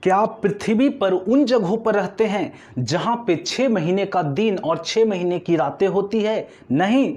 क्या आप पृथ्वी पर उन जगहों पर रहते हैं जहां पे 6 महीने का दिन और 6 महीने की रातें होती है? नहीं।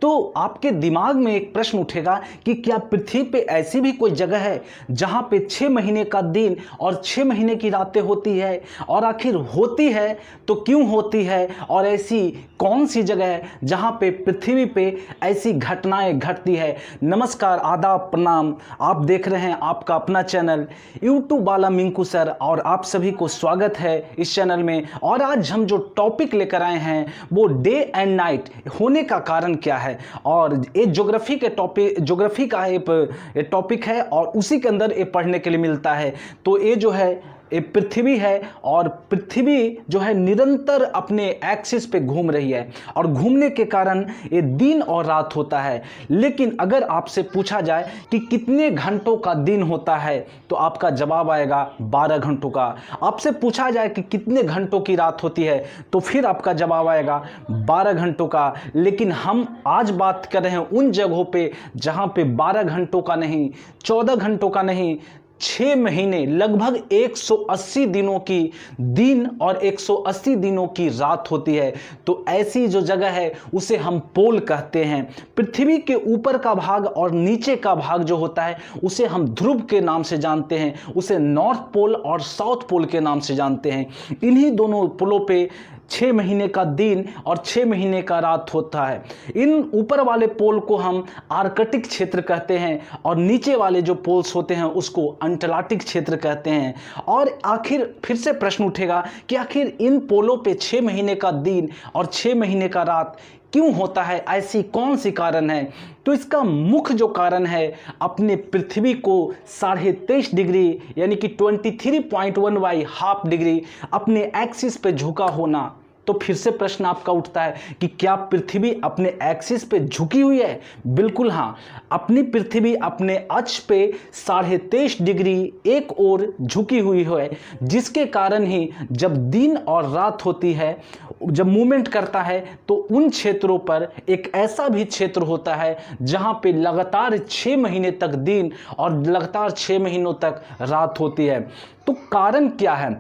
तो आपके दिमाग में एक प्रश्न उठेगा कि क्या पृथ्वी पे ऐसी भी कोई जगह है जहां पे 6 महीने का दिन और 6 महीने की रातें होती है? और आखिर होती है तो क्यों होती है? और ऐसी कौन सी जगह है जहां पे पृथ्वी पे ऐसी घटनाएं घटती है? नमस्कार, आदाब, प्रणाम। आप देख रहे हैं आपका अपना चैनल यूट्यूब वाला मिंकू सर, और आप सभी को स्वागत है इस चैनल में। और आज हम जो टॉपिक लेकर आए हैं वो डे एंड नाइट होने का कारण क्या है, और ये ज्योग्राफी का एक टॉपिक है और उसी के अंदर ये पढ़ने के लिए मिलता है। तो ये जो है ये पृथ्वी है, और पृथ्वी जो है निरंतर अपने एक्सिस पे घूम रही है, और घूमने के कारण ये दिन और रात होता है। लेकिन अगर आपसे पूछा जाए कि कितने घंटों का दिन होता है तो आपका जवाब आएगा 12 घंटों का। आपसे पूछा जाए कि कितने घंटों की रात होती है तो फिर आपका जवाब आएगा 12 घंटों का। लेकिन हम आज बात कर रहे हैं उन जगहों पे जहां पे 12 घंटों का नहीं, 14 घंटों का नहीं, 6 महीने लगभग 180 दिनों की दिन और 180 दिनों की रात होती है। तो ऐसी जो जगह है उसे हम पोल कहते हैं। पृथ्वी के ऊपर का भाग और नीचे का भाग जो होता है उसे हम ध्रुव के नाम से जानते हैं, उसे नॉर्थ पोल और साउथ पोल के नाम से जानते हैं। इन्हीं दोनों पोलों पे 6 महीने का दिन और 6 महीने का रात होता है। इन ऊपर वाले पोल को हम आर्कटिक क्षेत्र कहते हैं, और नीचे वाले जो पोल्स होते हैं उसको अंटार्कटिक क्षेत्र कहते हैं। और आखिर फिर से प्रश्न उठेगा कि आखिर इन पोलों पे 6 महीने का दिन और 6 महीने का रात क्यों होता है? ऐसी कौन सी कारण है? तो इसका मुख्य जो कारण है अपने पृथ्वी को 23.5 डिग्री यानी कि 23.1 हाफ डिग्री अपने एक्सिस पे झुका होना। तो फिर से प्रश्न आपका उठता है कि क्या पृथ्वी अपने एक्सिस पे झुकी हुई है? बिल्कुल हाँ, अपनी पृथ्वी अपने अक्ष पे 23.5 डिग्री एक ओर झुकी हुई है, जिसके कारण ही जब दिन और रात होती है, जब मूवमेंट करता है तो उन क्षेत्रों पर एक ऐसा भी क्षेत्र होता है जहां पे लगातार 6 महीने तक दिन और लगातार 6 महीनों तक रात होती है। तो कारण क्या है?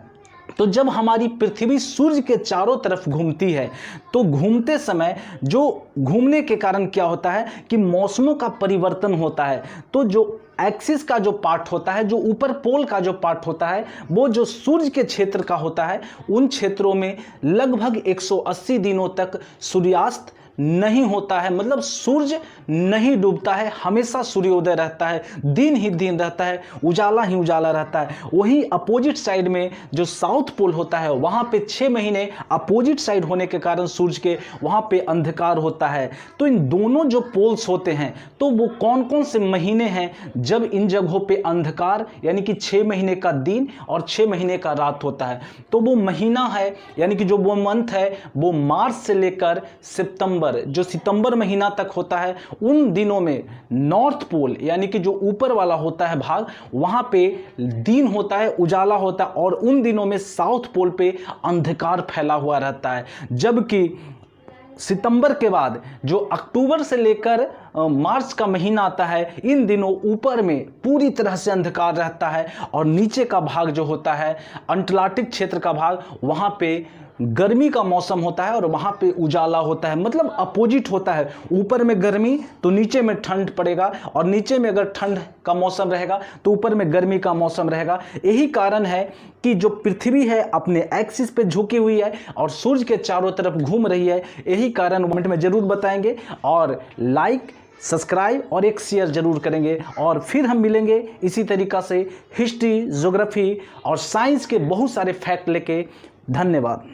तो जब हमारी पृथ्वी सूर्य के चारों तरफ घूमती है तो घूमते समय जो घूमने के कारण क्या होता है कि मौसमों का परिवर्तन होता है। तो जो एक्सिस का जो पार्ट होता है, जो ऊपर पोल का जो पार्ट होता है, वो जो सूर्य के क्षेत्र का होता है, उन क्षेत्रों में लगभग 180 दिनों तक सूर्यास्त नहीं होता है। मतलब सूर्य नहीं डूबता है, हमेशा सूर्योदय रहता है, दिन ही दिन रहता है, उजाला ही उजाला रहता है। वहीं अपोजिट साइड में जो साउथ पोल होता है वहाँ पे 6 महीने अपोजिट साइड होने के कारण सूर्य के वहाँ पे अंधकार होता है। तो इन दोनों जो पोल्स होते हैं तो वो कौन कौन से महीने हैं जब इन जगहों पे अंधकार यानी कि 6 महीने का दिन और 6 महीने का रात होता है? तो वो महीना है यानी कि जो वो मंथ है वो मार्च से लेकर जो सितंबर महीना तक होता है। उन दिनों में नॉर्थ पोल यानी कि जो ऊपर वाला होता है भाग, वहां पे दिन होता है, उजाला होता है, और उन दिनों में साउथ पोल पे अंधकार फैला हुआ रहता है। जबकि सितंबर के बाद जो अक्टूबर से लेकर मार्च का महीना आता है, इन दिनों ऊपर में पूरी तरह से अंधकार रहता है, और नीचे का भाग जो होता है अंटार्कटिक क्षेत्र का भाग, वहां पे गर्मी का मौसम होता है और वहां पे उजाला होता है। मतलब अपोजिट होता है, ऊपर में गर्मी तो नीचे में ठंड पड़ेगा, और नीचे में अगर ठंड का मौसम रहेगा तो ऊपर में गर्मी का मौसम रहेगा। यही कारण है कि जो पृथ्वी है अपने एक्सिस पे झुकी हुई है और सूर्य के चारों तरफ घूम रही है। यही कारण कमेंट में जरूर बताएंगे, और लाइक, सब्सक्राइब और एक शेयर जरूर करेंगे। और फिर हम मिलेंगे इसी तरीका से हिस्ट्री, ज्योग्राफी और साइंस के बहुत सारे फैक्ट लेके। धन्यवाद।